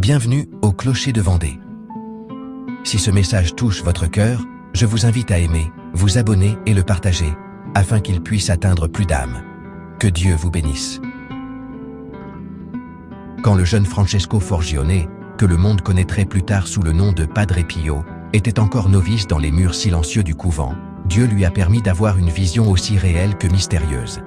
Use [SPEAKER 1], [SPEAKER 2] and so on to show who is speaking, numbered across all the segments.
[SPEAKER 1] Bienvenue au Clocher de Vendée. Si ce message touche votre cœur, je vous invite à aimer, vous abonner et le partager, afin qu'il puisse atteindre plus d'âmes. Que Dieu vous bénisse. Quand le jeune Francesco Forgione, que le monde connaîtrait plus tard sous le nom de Padre Pio, était encore novice dans les murs silencieux du couvent, Dieu lui a permis d'avoir une vision aussi réelle que mystérieuse.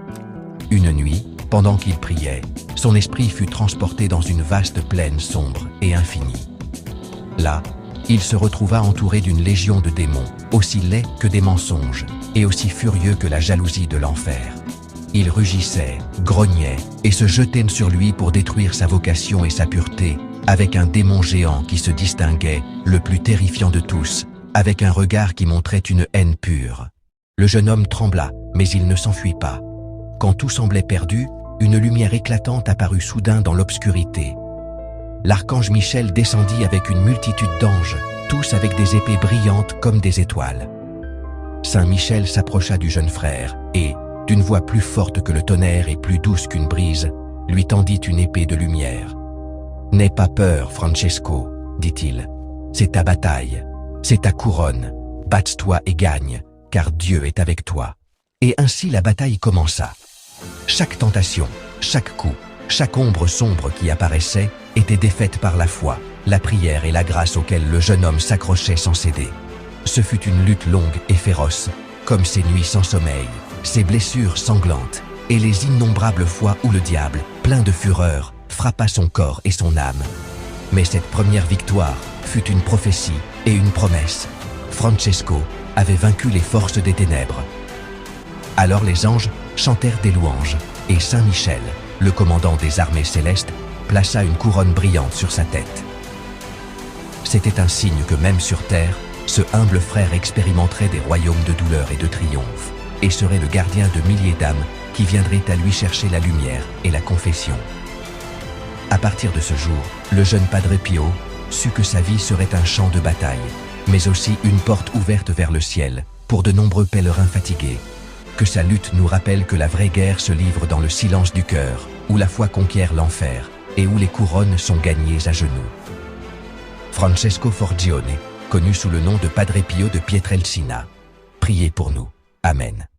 [SPEAKER 1] Une nuit, pendant qu'il priait, son esprit fut transporté dans une vaste plaine sombre et infinie. Là, il se retrouva entouré d'une légion de démons, aussi laids que des mensonges, et aussi furieux que la jalousie de l'enfer. Ils rugissaient, grognaient, et se jetaient sur lui pour détruire sa vocation et sa pureté, avec un démon géant qui se distinguait, le plus terrifiant de tous, avec un regard qui montrait une haine pure. Le jeune homme trembla, mais il ne s'enfuit pas. Quand tout semblait perdu, une lumière éclatante apparut soudain dans l'obscurité. L'archange Michel descendit avec une multitude d'anges, tous avec des épées brillantes comme des étoiles. Saint Michel s'approcha du jeune frère et, d'une voix plus forte que le tonnerre et plus douce qu'une brise, lui tendit une épée de lumière. « N'aie pas peur, Francesco, dit-il. C'est ta bataille, c'est ta couronne. Batte-toi et gagne, car Dieu est avec toi. » Et ainsi la bataille commença. Chaque tentation, chaque coup, chaque ombre sombre qui apparaissait était défaite par la foi, la prière et la grâce auxquelles le jeune homme s'accrochait sans céder. Ce fut une lutte longue et féroce, comme ces nuits sans sommeil, ces blessures sanglantes et les innombrables fois où le diable, plein de fureur, frappa son corps et son âme. Mais cette première victoire fut une prophétie et une promesse. Francesco avait vaincu les forces des ténèbres. Alors les anges chantèrent des louanges, et Saint Michel, le commandant des armées célestes, plaça une couronne brillante sur sa tête. C'était un signe que même sur terre, ce humble frère expérimenterait des royaumes de douleur et de triomphe, et serait le gardien de milliers d'âmes qui viendraient à lui chercher la lumière et la confession. À partir de ce jour, le jeune Padre Pio sut que sa vie serait un champ de bataille, mais aussi une porte ouverte vers le ciel pour de nombreux pèlerins fatigués. Que sa lutte nous rappelle que la vraie guerre se livre dans le silence du cœur, où la foi conquiert l'enfer et où les couronnes sont gagnées à genoux. Francesco Forgione, connu sous le nom de Padre Pio de Pietrelcina. Priez pour nous. Amen.